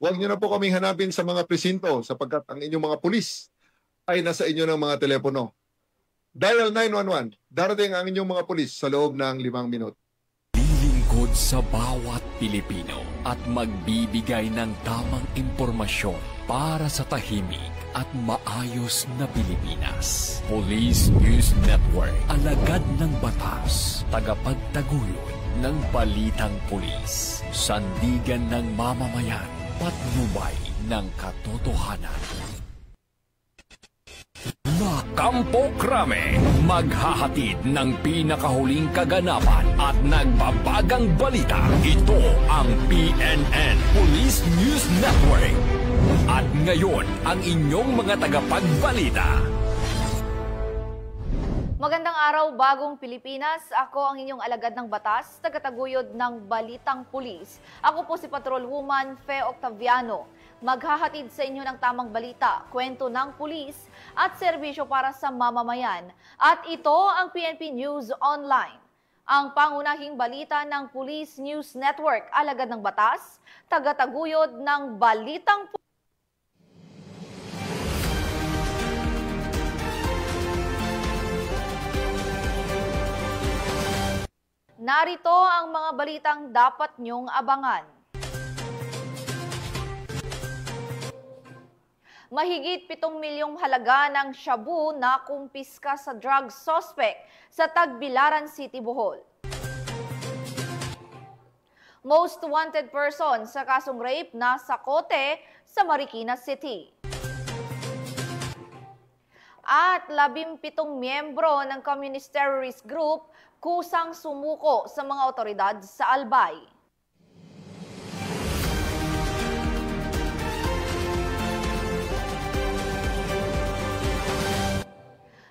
Huwag niyo na po kaming hanapin sa mga presinto sapagkat ang inyong mga pulis ay nasa inyo ng mga telepono. Dial 911. Darating ang inyong mga pulis sa loob ng 5 minuto. Lilingkod sa bawat Pilipino at magbibigay ng tamang impormasyon para sa tahimik at maayos na Pilipinas. Police News Network, alagad ng batas, tagapagtaguyod ng balitang pulis, sandigan ng mamamayan, patnubay ng katotohanan. Kampo Krame, maghahatid ng pinakahuling kaganapan at nagbabagang balita. Ito ang PNN Police News Network. At ngayon, ang inyong mga tagapagbalita. Magandang araw, bagong Pilipinas. Ako ang inyong alagad ng batas, tagataguyod ng Balitang Pulis. Ako po si Patrolwoman Fe Octaviano. Maghahatid sa inyo ng tamang balita, kwento ng pulis at serbisyo para sa mamamayan. At ito ang PNP News Online. Ang pangunahing balita ng Police News Network, alagad ng batas, tagataguyod ng Balitang Pulis. Narito ang mga balitang dapat niyong abangan. Mahigit 7 milyong halaga ng shabu na kumpiska sa drug suspect sa Tagbilaran City, Bohol. Most wanted person sa kasong rape nasa Cote sa Marikina City. At 17 miyembro ng Communist Terrorist Group kusang sumuko sa mga otoridad sa Albay.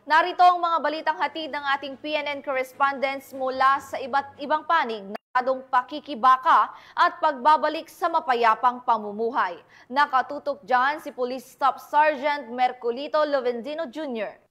Narito ang mga balitang hatid ng ating PNN correspondents mula sa iba't ibang panig na adong pakikibaka at pagbabalik sa mapayapang pamumuhay. Nakatutok dyan si Police Staff Sergeant Merculito Lovendino Jr.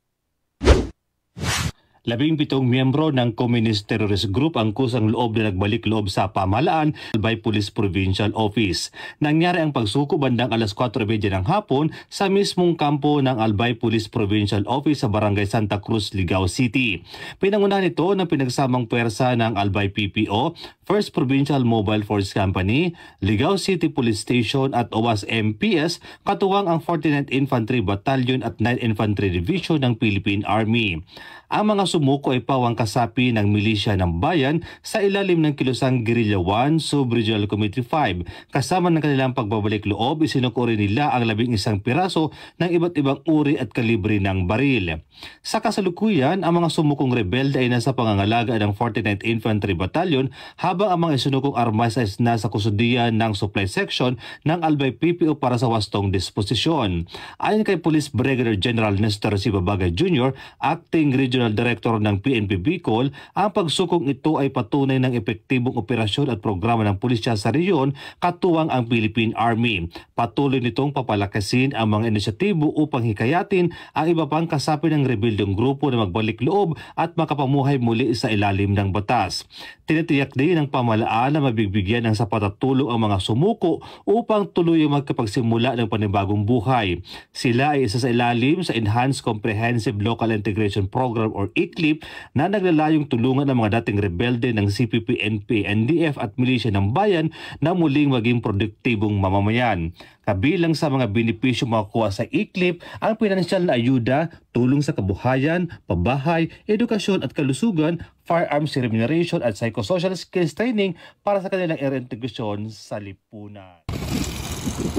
17 miyembro ng Communist Terrorist Group ang kusang loob na nagbalik loob sa pamahalaan Albay Police Provincial Office. Nangyari ang pagsuko bandang alas 4:30 ng hapon sa mismong kampo ng Albay Police Provincial Office sa Barangay Santa Cruz, Ligao City. Pinangunahan ito ng pinagsamang pwersa ng Albay PPO, 1st Provincial Mobile Force Company, Ligao City Police Station at OWAS MPS, katuwang ang 49th Infantry Battalion at 9th Infantry Division ng Philippine Army. Ang mga sumuko ay pawang kasapi ng milisya ng bayan sa ilalim ng kilusang Guerrilla 1 Sub-Regional Committee 5. Kasama ng kanilang pagbabalik loob, isinukuri nila ang 11 piraso ng iba't ibang uri at kalibre ng baril. Sa kasalukuyan, ang mga sumukong rebelde ay nasa pangangalaga ng 49th Infantry Battalion habang ang mga isinukong armas ay nasa kusudian ng Supply Section ng Albay PPO para sa wastong disposisyon. Ayon kay Police Brigadier General Nestor C. Babagay Jr., Acting Regional Director ng PNP Bicol, ang pagsukong ito ay patunay ng epektibong operasyon at programa ng pulisya sa rehiyon katuwang ang Philippine Army. Patuloy nitong papalakasin ang mga inisyatibo upang hikayatin ang iba pang kasapi ng rebeldong grupo na magbalik loob at makapamuhay muli sa ilalim ng batas. Tinitiyak din ng pamahalaan na mabigbigyan ng sapat at tulong ang mga sumuko upang tuluyang magkapagsimula ng panibagong buhay. Sila ay isa sa ilalim sa Enhanced Comprehensive Local Integration Program or ICLIP na naglalayong tulungan ang mga dating rebelde ng CPP, NP, NDF at milisya ng bayan na muling maging produktibong mamamayan. Kabilang sa mga benepisyo makukuha sa ICLIP ang pinansyal na ayuda, tulong sa kabuhayan, pabahay, edukasyon at kalusugan, firearms remuneration at psychosocial skills training para sa kanilang reintegrasyon sa lipunan.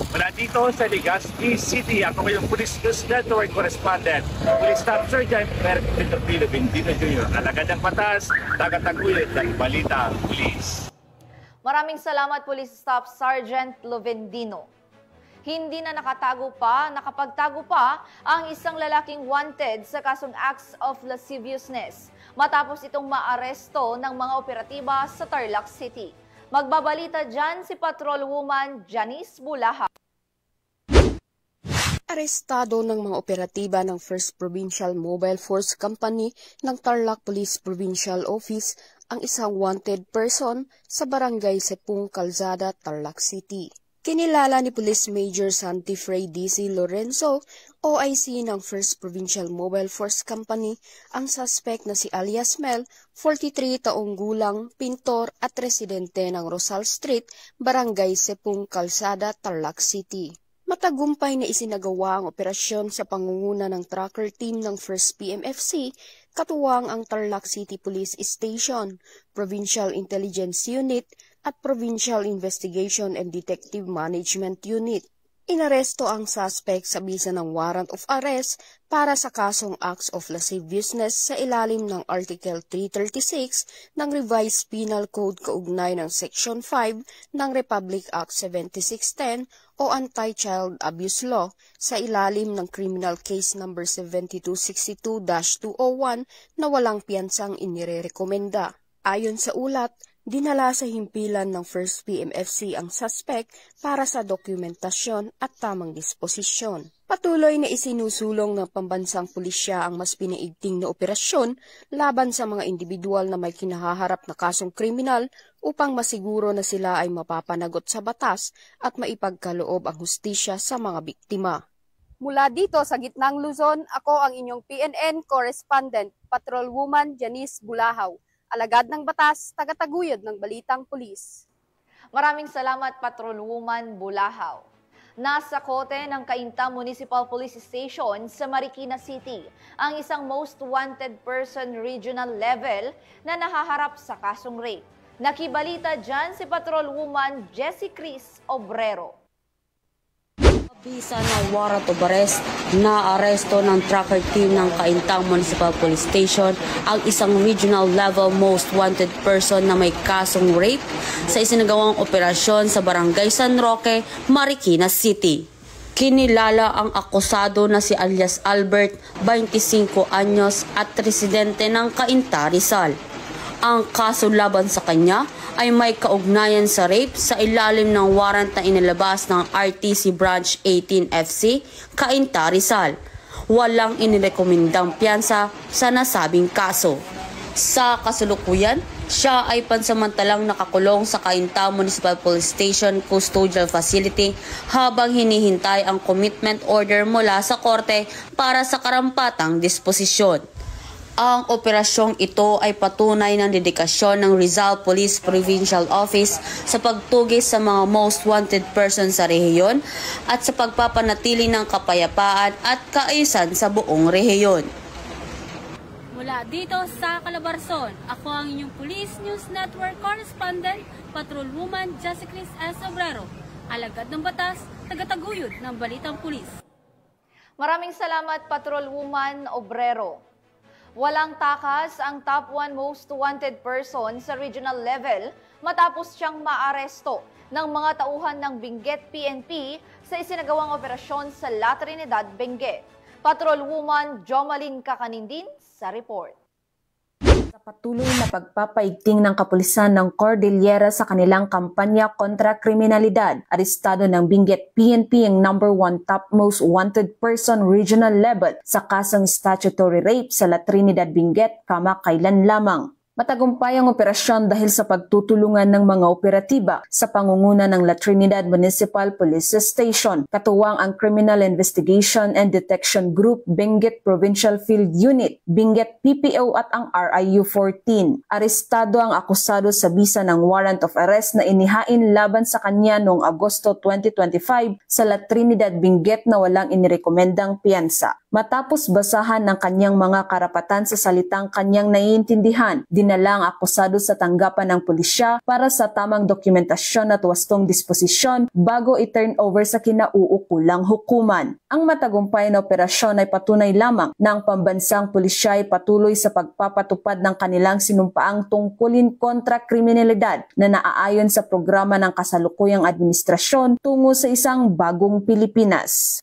Mula dito sa Legazpi City, ako kayong Police News Network Correspondent, Police Staff Sergeant Merculito Lovendino Jr. Alagad ng batas, tagataguyod ng Balita Police. Maraming salamat, Police Staff Sergeant Lovendino. Hindi na nakapagtago pa ang isang lalaking wanted sa kasong acts of lasciviousness matapos itong maaresto ng mga operatiba sa Tarlac City. Magbabalita dyan si Patrolwoman Janice Bulaha. Arestado ng mga operatiba ng 1st Provincial Mobile Force Company ng Tarlac Police Provincial Office ang isang wanted person sa Barangay Sepung, Calzada, Tarlac City. Kinilala ni Police Major Santi Frey D.C. Lorenzo, OIC ng 1st Provincial Mobile Force Company, ang suspect na si alias Mel, 43 taong gulang, pintor at residente ng Rosal Street, Barangay Sepung, Calzada, Tarlac City. Matagumpay na isinagawa ang operasyon sa pangunguna ng tracker team ng 1st PMFC, katuwang ang Tarlac City Police Station, Provincial Intelligence Unit at Provincial Investigation and Detective Management Unit. Inaresto ang suspect sa bisa ng warrant of arrest para sa kasong acts of lasciviousness sa ilalim ng Article 336 ng Revised Penal Code kaugnay ng Section 5 ng Republic Act 7610 o Anti-Child Abuse Law sa ilalim ng Criminal Case No. 7262-201 na walang piyansang inirerekomenda. Ayon sa ulat, dinala sa himpilan ng 1st PMFC ang suspect para sa dokumentasyon at tamang disposisyon. Patuloy na isinusulong ng pambansang pulisya ang mas pinaigting na operasyon laban sa mga individual na may kinahaharap na kasong kriminal upang masiguro na sila ay mapapanagot sa batas at maipagkaloob ang hustisya sa mga biktima. Mula dito sa Gitnang Luzon, ako ang inyong PNN correspondent, Patrolwoman Janice Bulahaw. Alagad ng batas, tagataguyod ng balitang pulis. Maraming salamat, Patrolwoman Bulahaw. Nasa kote ng Cainta Municipal Police Station sa Marikina City ang isang most wanted person regional level na nahaharap sa kasong rape. Nakibalita dyan si Patrolwoman Jessie Cris Obrero. Bisa na warrant of arrest na aresto ng tracker team ng Caintang Municipal Police Station ang isang regional level most wanted person na may kasong rape sa isinagawang operasyon sa Barangay San Roque, Marikina City. Kinilala ang akusado na si alias Albert, 25 anyos at residente ng Cainta, Rizal. Ang kaso laban sa kanya ay may kaugnayan sa rape sa ilalim ng warrant na inilabas ng RTC Branch 18 FC, Cainta, Rizal. Walang inirekomendang piyansa sa nasabing kaso. Sa kasulukuyan, siya ay pansamantalang nakakulong sa Cainta Municipal Police Station Custodial Facility habang hinihintay ang commitment order mula sa korte para sa karampatang disposisyon. Ang operasyong ito ay patunay ng dedikasyon ng Rizal Police Provincial Office sa pagtugis sa mga most wanted persons sa rehiyon at sa pagpapanatili ng kapayapaan at kaayusan sa buong rehiyon. Mula dito sa Calabarzon, ako ang inyong Police News Network correspondent, Patrolwoman Jessie Cris Obrero. Alagad ng batas, tagataguyod ng balitang pulis. Maraming salamat, Patrolwoman Obrero. Walang takas ang top 1 most wanted person sa regional level matapos siyang maaresto ng mga tauhan ng Benguet PNP sa isinagawang operasyon sa La Trinidad, Benguet. Patrolwoman Jomalyn Kakanindin sa report. Sa patuloy na pagpapaigting ng kapulisan ng Cordillera sa kanilang kampanya kontra kriminalidad, arestado ng Benguet PNP ang number 1 top most wanted person regional level sa kasong statutory rape sa La Trinidad, Benguet kamakailan lamang. Matagumpay ang operasyon dahil sa pagtutulungan ng mga operatiba sa pangunguna ng La Trinidad Municipal Police Station, katuwang ang Criminal Investigation and Detection Group, Benguet Provincial Field Unit, Benguet PPO at ang RIU-14. Arestado ang akusado sa bisa ng warrant of arrest na inihain laban sa kanya noong Agosto 2025 sa La Trinidad, Benguet na walang inirekomendang piyansa. Matapos basahan ng kanyang mga karapatan sa salitang kanyang naiintindihan, dinala ang akusado sa tanggapan ng pulisya para sa tamang dokumentasyon at wastong disposisyon bago i-turn over sa kinauukulang hukuman. Ang matagumpay na operasyon ay patunay lamang na ang pambansang pulisya ay patuloy sa pagpapatupad ng kanilang sinumpaang tungkulin kontra kriminalidad na naaayon sa programa ng kasalukuyang administrasyon tungo sa isang bagong Pilipinas.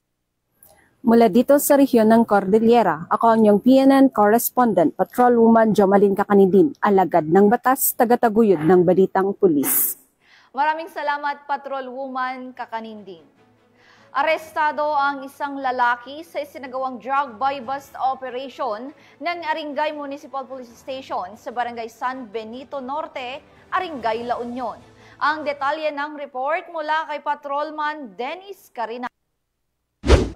Mula dito sa rehiyon ng Cordillera, ako ang inyong PNN correspondent, Patrolwoman Jomalyn Kakanindin, alagad ng batas, tagataguyod ng balitang pulis. Maraming salamat, Patrolwoman Kakanindin. Arestado ang isang lalaki sa isinagawang drug buy-bust operation ng Aringay Municipal Police Station sa Barangay San Benito Norte, Aringay, La Union. Ang detalye ng report mula kay Patrolman Dennis Carina.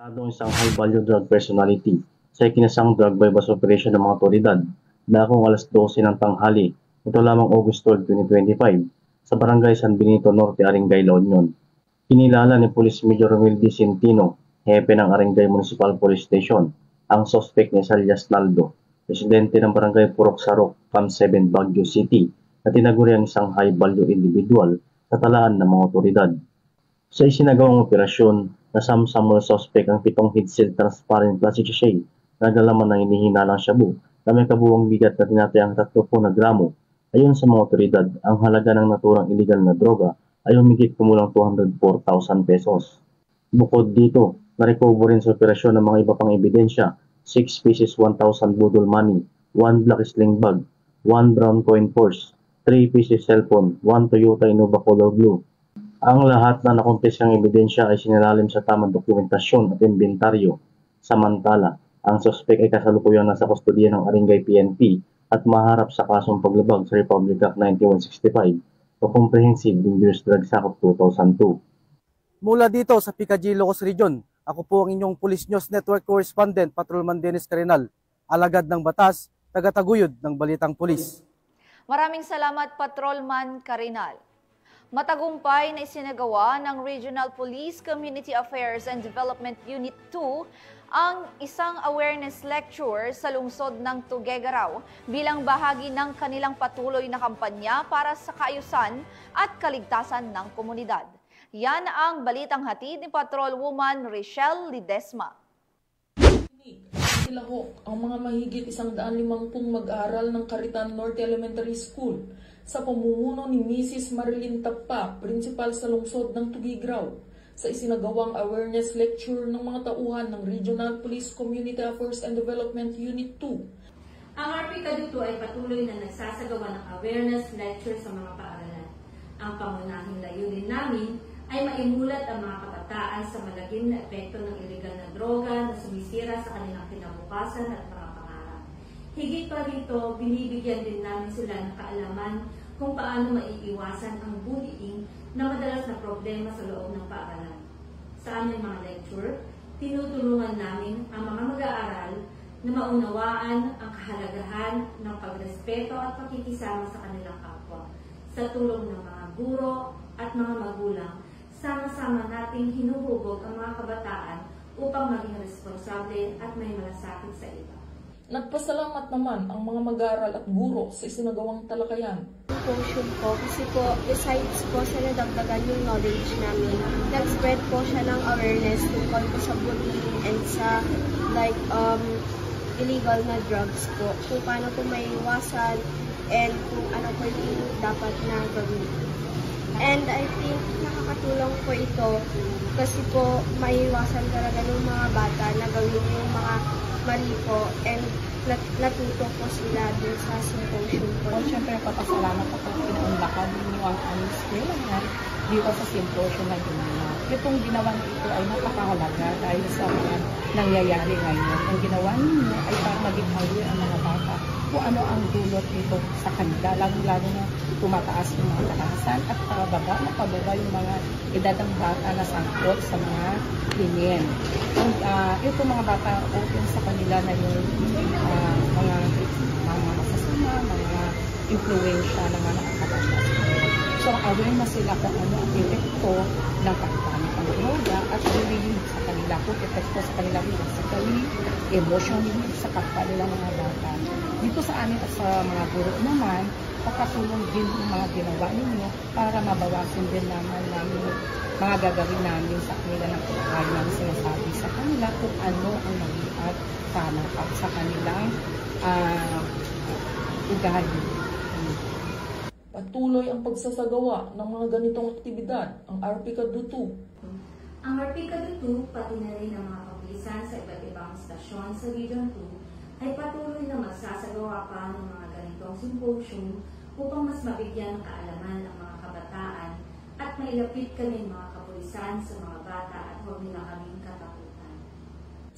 Isang high-value drug personality sa ikinasang drug bypass operation ng mga otoridad na kung alas 12 ng tanghali, ito lamang August 12, 2025, sa Barangay San Benito Norte, Arengay, La Union. Kinilala ni Police Major Romel D. Centino, hepe ng Arengay Municipal Police Station, ang suspect ni Alias Naldo, residente ng Barangay Purok Sarok, Camp 7, Baguio City, na tinaguri ang isang high-value individual sa talaan ng mga otoridad. Sa isinagawang operasyon, nasamsam ng suspect ang 7 headset transparent plastic sachet na nagalaman ng hinihinalang shabu na may kabuuang bigat na tinatayang 30 na gramo. Ayon sa mga otoridad, ang halaga ng naturang illegal na droga ay humigit kumulang 204,000 pesos. Bukod dito, na-recover rin sa operasyon ng mga iba pang ebidensya, 6 pieces 1,000 budol money, 1 black sling bag, 1 brown coin purse, 3 pieces cellphone, 1 Toyota Innova color blue. Ang lahat na nakumpiskang ebidensya ay sinalalim sa tamang dokumentasyon at inventaryo. Samantala, ang suspect ay kasalukuyang nasa kustodiya ng Arengay PNP at maharap sa kasong paglabag sa Republic Act 9165 o Comprehensive Dangerous Drugs Act of 2002. Mula dito sa Picadillo, Ilocos Region, ako po ang inyong Police News Network Correspondent, Patrolman Dennis Carinal, alagad ng batas, tagataguyod ng balitang pulis. Maraming salamat, Patrolman Carinal. Matagumpay na isinagawa ng Regional Police Community Affairs and Development Unit 2 ang isang awareness lecture sa lungsod ng Tuguegarao bilang bahagi ng kanilang patuloy na kampanya para sa kaayusan at kaligtasan ng komunidad. Yan ang balitang hatid ni Patrolwoman Richelle Lidesma. Ilahok ang mga mahigit 150 mag-aaral ng Caritan Norte Elementary School sa pamumuno ni Mrs. Marilyn Tapa, principal sa lungsod ng Tuguegarao, sa isinagawang awareness lecture ng mga tauhan ng Regional Police Community Affairs and Development Unit 2. Ang RPK2 ay patuloy na nagsasagawa ng awareness lecture sa mga paaralan. Ang pangunahing layunin namin ay maimulat ang mga kabataan sa malagim na epekto ng iligal na droga na sumisira sa kanilang kinabukasan at mga pangarap. Higit pa rito, binibigyan din namin sila ng kaalaman kung paano maiiwasan ang bullying na madalas na problema sa loob ng paaralan. Sa aming mga lecture, tinutulungan namin ang mga mag-aaral na maunawaan ang kahalagahan ng pagrespeto at pakikisama sa kanilang kapwa. Sa tulong ng mga guro at mga magulang, sama-sama nating hinuhubog ang mga kabataan upang maging responsable at may malasakit sa iba. Nagpasalamat naman ang mga mag-aaral at guro sa isinagawang talakayan. Function po kasi po besides po sa nadagdagan yung knowledge namin, nag-spread po siya ng awareness tungkol po sa bullying and sa illegal na drugs po. Kung paano po maiwasan and kung ano po yung dapat na gawin. And I think nakakatulong po ito kasi po maiwasan talaga ng mga bata na gawin yung mga mali po and natuto po sila dun sa symposium po. Siyempre, papasalamat ako pinaunlakan ninyo ang aming eskwelahan dito sa symposium na ginawa. Itong ginawa ito ay napakahalaga dahil sa mga nangyayari ngayon. Ang ginawa ninyo ay para maging aware ang mga bata kung ano ang dulot nito sa kanila, lalo na tumataas yung mga karahasan at pababa yung mga edad ng bata na sangkot sa mga krimen. Ito mga bata, open sa kanila na yung mga masasama, mga influensya na mga nakakataas. So, aware na sila kung ano ang epekto ng pagpamit ng droga at really sa kanila kung epekto sa kanila physically, emotionally, sa kapwa nila mga bata. Dito sa amin at sa mga guro naman, pakatulong din yung mga ginawa ninyo para mabawasan din naman mga gagawin namin sa kanila ng pagkakas namin sinasabi sa kanila kung ano ang mali at tama sa kanilang ugali. Patuloy ang pagsasagawa ng mga ganitong aktibidad, ang RPK2. Ang RPK2, pati na rin ang mga kapulisan sa iba't ibang istasyon sa Region 2, ay patuloy na magsasagawa pa ng mga ganitong symposium upang mas mabigyan ng kaalaman ng mga kabataan at mailapit kami mga kapulisan sa mga bata at huwag nila kaming katakutan.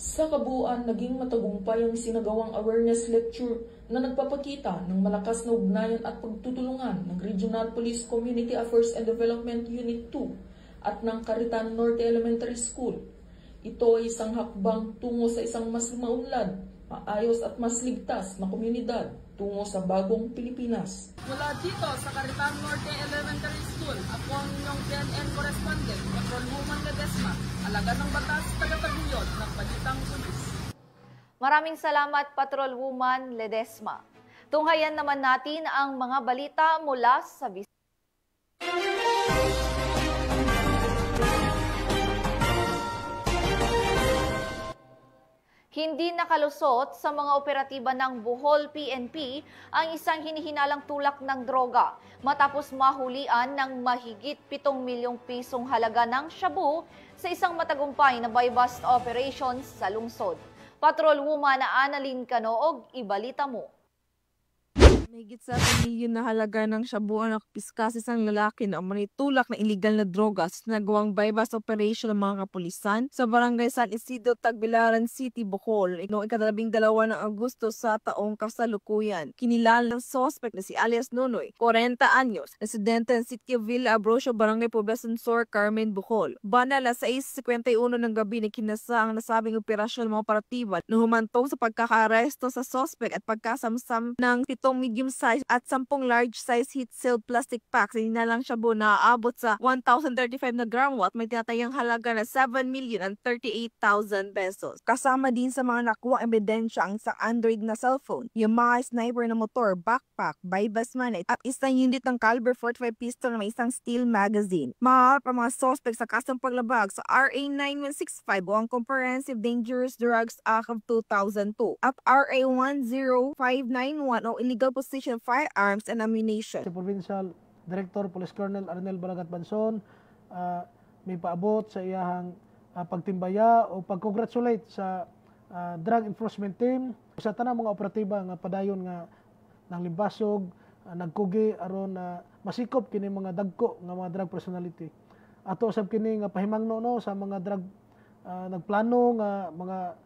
Sa kabuuan, naging matagumpay ang sinagawang awareness lecture na nagpapakita ng malakas na ugnayan at pagtutulungan ng Regional Police Community Affairs and Development Unit 2 at ng Caritan Norte Elementary School. Ito ay isang hakbang tungo sa isang mas maunlad, maayos at mas ligtas na komunidad tungo sa bagong Pilipinas. Mula dito sa Caritan Norte Elementary School, ako ang inyong PNN correspondent, Patrolwoman Ledesma, alagad ng batas, tagataguyod ng Balitang Pulis. Maraming salamat, Patrolwoman Ledesma. Tunghayan naman natin ang mga balita mula sa Hindi nakalusot sa mga operatiba ng Bohol PNP ang isang hinihinalang tulak ng droga matapos mahulian ng mahigit 7 milyong pisong halaga ng shabu sa isang matagumpay na buy-bust operations sa lungsod. Patrolwoman na Annalyn Canoog, ibalita mo. Mahigit sa 1 milyon na halaga ng shabu ang nakapiska sa isang lalaki na manitulak na iligal na droga sa nagawang buy-bust operation ng mga kapulisan sa barangay San Isidro, Tagbilaran City, Bohol noong 12 ng Agosto sa taong kasalukuyan. Kinilala ng suspect na si alias Nonoy, 40 anyos, residente ng City of Villa Abrosio, Barangay Poblacion Sur, Carmen, Bohol. Bana alas 6:51 ng gabi na kinasa ang nasabing operasyon ng mga operatiba na humantong sa pagkakaaresto sa suspect at pagkasamsam ng 7 medium size at 10 large size heat-sealed plastic packs. Hinalang shabu na aabot sa 1,035 na gramo at may tinatayang halaga na 7,038,000 pesos. Kasama din sa mga nakuha ebidensya ang isang Android na cellphone, yung mga sniper na motor, backpack, buy-bust money at isang unit ng caliber 45 pistol na may isang steel magazine. Maharap ang mga suspect sa kasong paglabag sa RA 9165 o ang Comprehensive Dangerous Drugs Act of 2002 at RA 10591 o illegal possession of firearms and ammunition. Si Provincial Director Police Colonel Arnel Balagat Banson may paabot sa iyahang pagtimbaya o pag-congratulate sa Drug Enforcement Team sa tanang mga operatiba nga padayon nga ng limbasog, nagkugi aron masikop kini mga dagko nga mga drug personality. Ato usab kini nga pahimangno no sa mga drug nagplano nga mga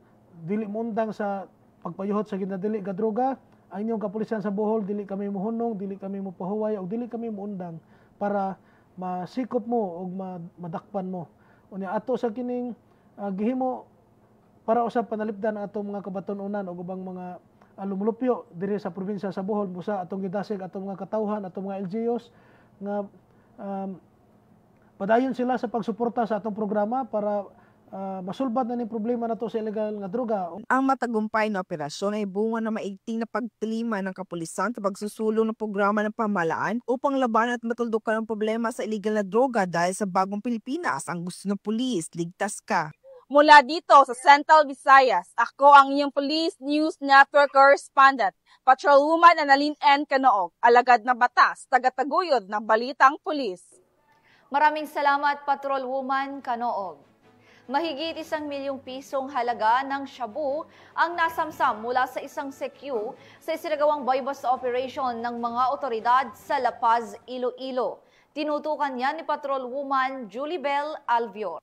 dili mundang sa pagpayuhot sa ginadili nga droga. Ang inyong kapulisan sa Bohol, dili kami mohunong, dili kami mopahuway, o dili kami muundang para masikop mo o madakpan mo. Unya ato sa kining gihimo para usab panalipdan ang atong mga kabatununan o ubang mga lumulupyo diri sa probinsya sa Bohol busa atong gidasig atong mga katawhan, atong mga LGUs nga padayon sila sa pagsuporta sa atong programa para masulbad na ni problema nato sa illegal nga droga. Ang matagumpay na operasyon ay bunga na maigting na pagtilima ng kapulisan sa pagsusulong ng programa ng pamahalaan upang labanan at matuldukan ang problema sa illegal na droga dahil sa bagong Pilipinas. Ang gusto ng pulis, ligtas ka. Mula dito sa Central Visayas, ako ang inyong Police News Network correspondent, Patrolwoman Annalyn N. Canoog, alagad na batas, tagataguyod ng Balitang Pulis. Maraming salamat, Patrolwoman Canoog. Mahigit 1 milyong pisong halaga ng shabu ang nasamsam mula sa isang CQ sa isinagawang buy-bust operation ng mga otoridad sa La Paz, Iloilo. Tinutukan niya ni Patrolwoman Julie Bell Alvior.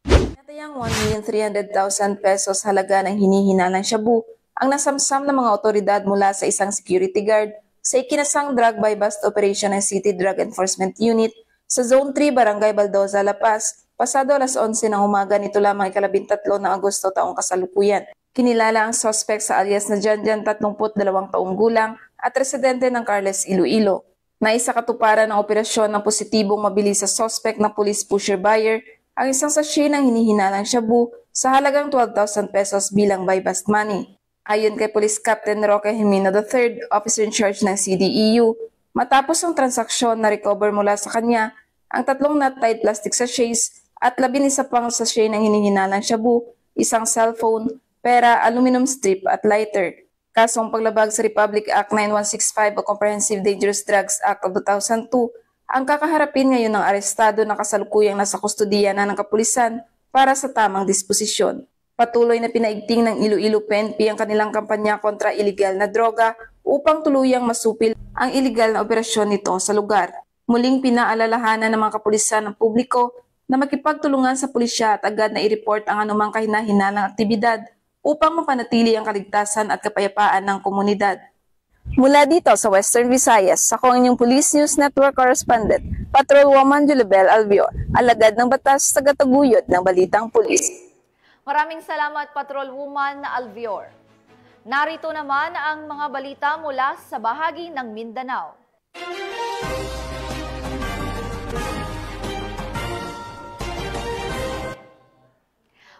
Natayang 1,300,000 pesos halaga ng hinihinalang shabu ang nasamsam ng mga otoridad mula sa isang security guard sa ikinasang drug buy-bust operation ng City Drug Enforcement Unit sa Zone 3, Barangay Baldoza, La Paz, pasado alas 11 ng umaga nito lamang 13 ng Agosto taong kasalukuyan. Kinilala ang suspect sa alias na Janjan, 32 taong gulang at residente ng Carles, Iloilo. Naisa katuparan ng operasyon ng positibong mabilis sa suspect na police pusher buyer ang isang sachet ng hinihinalang shabu sa halagang 12,000 pesos bilang buy-bust money. Ayon kay Police Captain Roque Jimeno III, officer in charge ng CDEU, matapos ang transaksyon na recover mula sa kanya ang 3 knot-tied plastic sachets at 11 pang sachet ng hinihinalang shabu, isang cellphone, pera, aluminum strip at lighter. Kasong paglabag sa Republic Act 9165 o Comprehensive Dangerous Drugs Act of 2002, ang kakaharapin ngayon ng arestado na kasalukuyang nasa kustodiya na ng kapulisan para sa tamang disposisyon. Patuloy na pinaigting ng Iloilo PNP ang kanilang kampanya kontra iligal na droga upang tuluyang masupil ang iligal na operasyon nito sa lugar. Muling pinaalalahanan ng mga kapulisan ng publiko na makipagtulungan sa pulisya at agad na i-report ang anumang kahina-hinalang aktibidad upang mapanatili ang kaligtasan at kapayapaan ng komunidad. Mula dito sa Western Visayas, ako ang inyong Police News Network Correspondent, Patrolwoman Julibel Alvior, alagad ng batas, tagataguyod ng Balitang Pulis. Maraming salamat, Patrolwoman Alvior. Narito naman ang mga balita mula sa bahagi ng Mindanao.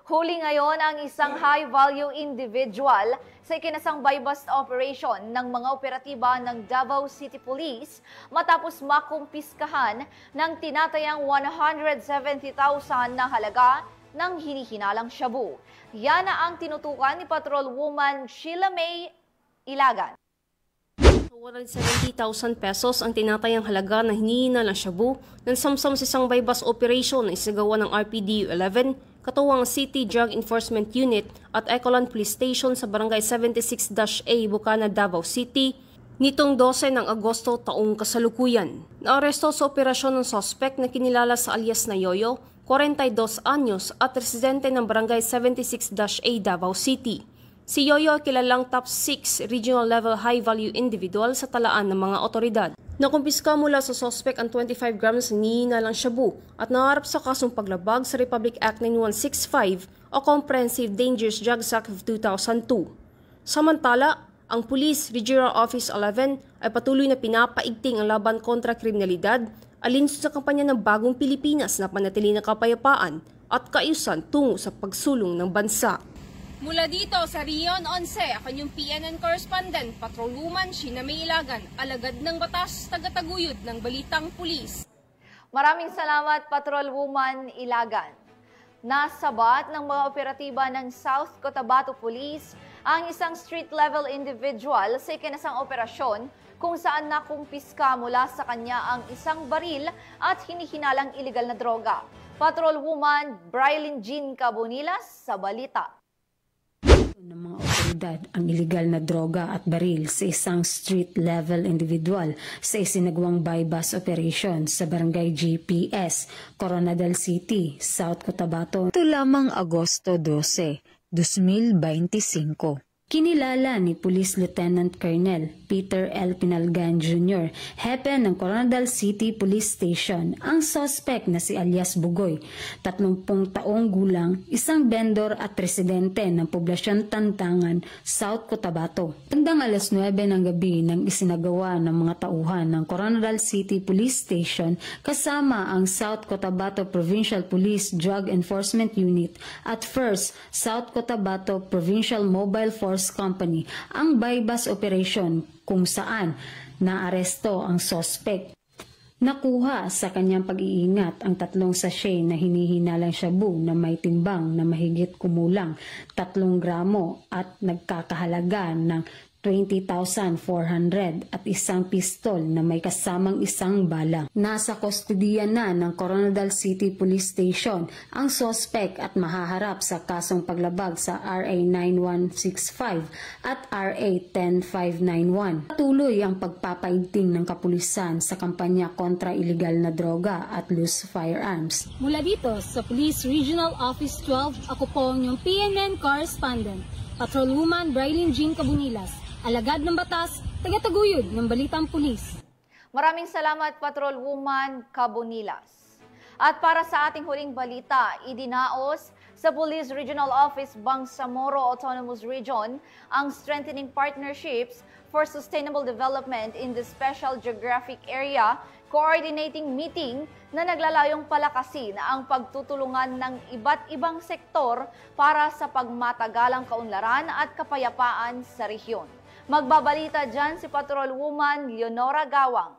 Huli ngayon ang isang high-value individual sa ikinasang buy-bust operation ng mga operatiba ng Davao City Police matapos makumpiskahan ng tinatayang 170,000 na halaga ng hinihinalang shabu. Yan na ang tinutukan ni Patrolwoman Sheila May Ilagan. 170,000 pesos ang tinatayang halaga na hinihinalang shabu ng samsam sa isang buy-bust operation na isagawa ng RPDU 11, katuwang City Drug Enforcement Unit at Ecolan Police Station sa Barangay 76-A, Bukana, Davao City, nitong 12 ng Agosto taong kasalukuyan. Naaresto sa operasyon ng suspect na kinilala sa alias na Yoyo, 42 anyos at residente ng Barangay 76-A, Davao City. Si Yoyo kilalang top 6 regional level high-value individual sa talaan ng mga otoridad. Nakumpiska mula sa suspect ang 25 grams ng hinihinalang shabu at naharap sa kasong paglabag sa Republic Act 9165 o Comprehensive Dangerous Drugs Act of 2002. Samantala, ang Police Regional Office 11 ay patuloy na pinapaigting ang laban kontra kriminalidad alinsun sa kampanya ng Bagong Pilipinas na panatili ng kapayapaan at kaayusan tungo sa pagsulong ng bansa. Mula dito sa Rion 11, ako yung PNN Correspondent, Patrolwoman Sheila May Ilagan, alagad ng batas, tagataguyod ng Balitang Pulis. Maraming salamat, Patrolwoman Ilagan. Nasabat ng mga operatiba ng South Cotabato Police ang isang street-level individual sa ikinasang operasyon kung saan nakumpiska mula sa kanya ang isang baril at hinihinalang iligal na droga. Patrolwoman Brylin Jean Cabonilas sa balita. Ng mga otoridad ang iligal na droga at baril sa isang street-level individual sa isinagawang buy-bust operation sa Barangay GPS, Coronadal City, South Cotabato. Ito lamang Agosto 12, 2025. Kinilala ni Police Lieutenant Colonel Peter L. Pinalgan Jr., hepe ng Coronadal City Police Station, ang suspect na si alias Bugoy, 30 taong gulang, isang vendor at residente ng poblasyon Tantangan, South Cotabato. Tandang alas 9 ng gabi nang isinagawa ng mga tauhan ng Coronadal City Police Station kasama ang South Cotabato Provincial Police Drug Enforcement Unit at 1st South Cotabato Provincial Mobile Force Company ang buy-bust operation kung saan naaresto ang suspect. Nakuha sa kanyang pag-iingat ang 3 sachet na hinihinalang shabu na may timbang na mahigit kumulang 3 gramo at nagkakahalaga ng 20,400 at isang pistol na may kasamang isang bala. Nasa kustodiya na ng Coronadal City Police Station ang suspect at mahaharap sa kasong paglabag sa RA 9165 at RA 10591. Patuloy ang pagpapaigting ng kapulisan sa kampanya kontra iligal na droga at loose firearms. Mula dito sa Police Regional Office 12, ako po ang inyong PNN Correspondent, Patrolwoman Brylin Jean Cabonilas, alagad ng batas, tagataguyod ng Balitang Pulis. Maraming salamat, Patrolwoman Cabonilas. At para sa ating huling balita, idinaos sa Police Regional Office Bangsamoro Autonomous Region ang strengthening partnerships for sustainable development in the Special Geographic Area coordinating meeting na naglalayong palakasin ang pagtutulungan ng iba't ibang sektor para sa pagmatagalang kaunlaran at kapayapaan sa rehiyon. Magbabalita dyan si Patrolwoman Leonora Gawang.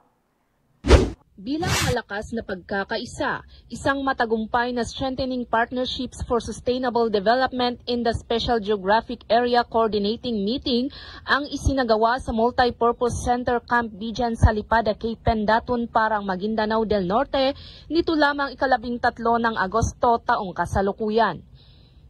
Bilang malakas na pagkakaisa, isang matagumpay na strengthening partnerships for sustainable development in the Special Geographic Area Coordinating Meeting ang isinagawa sa Multipurpose Center Camp Bijan sa Lipada, Cape Pendatun, Parang, Maguindanao del Norte nito lamang 13 ng Agosto taong kasalukuyan.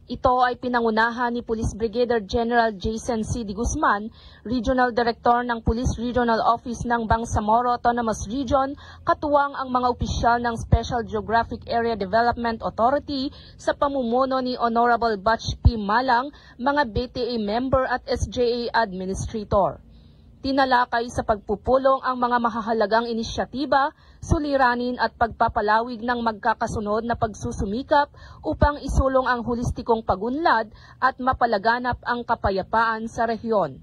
Ito ay pinangunahan ni Police Brigadier General Jason C. D. Guzman, Regional Director ng Police Regional Office ng Bangsamoro Autonomous Region, katuwang ang mga opisyal ng Special Geographic Area Development Authority sa pamumuno ni Honorable Batch P. Malang, mga BTA member at SJA Administrator. Tinalakay sa pagpupulong ang mga mahahalagang inisyatiba, suliranin at pagpapalawig ng magkakasunod na pagsusumikap upang isulong ang holistikong pagunlad at mapalaganap ang kapayapaan sa rehiyon.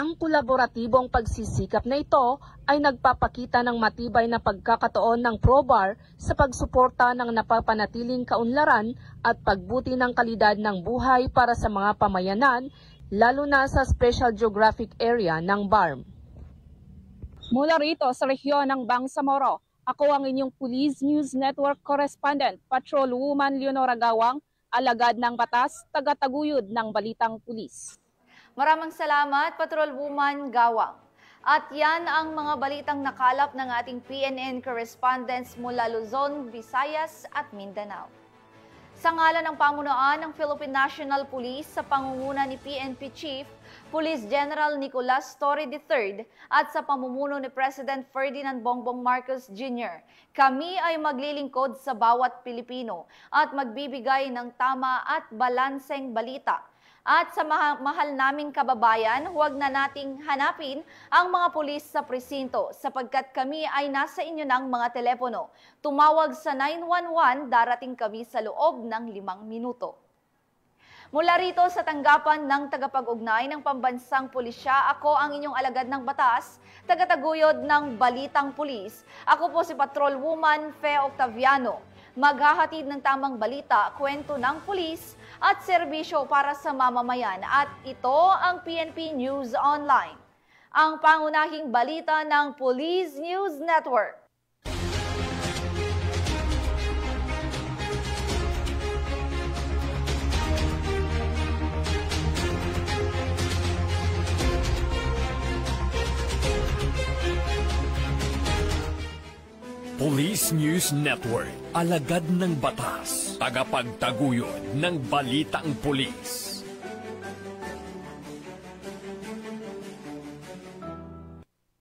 Ang kolaboratibong pagsisikap na ito ay nagpapakita ng matibay na pagkakataon ng PROBAR sa pagsuporta ng napapanatiling kaunlaran at pagbuti ng kalidad ng buhay para sa mga pamayanan, lalo na sa Special Geographic Area ng BARM. Mula rito sa rehiyon ng Bangsamoro, ako ang inyong Police News Network Correspondent, Patrolwoman Leonora Gawang, alagad ng batas, tagataguyod ng Balitang Pulis. Maraming salamat, Patrolwoman Gawang. At yan ang mga balitang nakalap ng ating PNN correspondents mula Luzon, Visayas at Mindanao. Sa ngalan ng pamunuan ng Philippine National Police sa pangunguna ni PNP Chief, Police General Nicolas Torre III at sa pamumuno ni President Ferdinand Bongbong Marcos Jr., kami ay maglilingkod sa bawat Pilipino at magbibigay ng tama at balanseng balita. At sa mahal naming kababayan, huwag na nating hanapin ang mga pulis sa presinto sapagkat kami ay nasa inyo ng mga telepono. Tumawag sa 911, darating kami sa loob ng 5 minuto. Mula rito sa tanggapan ng tagapag-ugnay ng Pambansang Pulisya, ako ang inyong alagad ng batas, tagataguyod ng Balitang Pulis. Ako po si Patrolwoman Fe Octaviano. Maghahatid ng tamang balita, kwento ng pulis at serbisyo para sa mamamayan. At ito ang PNP News Online, ang pangunahing balita ng Police News Network. Police News Network, alagad ng batas, tagapagtaguyod ng balitang pulis.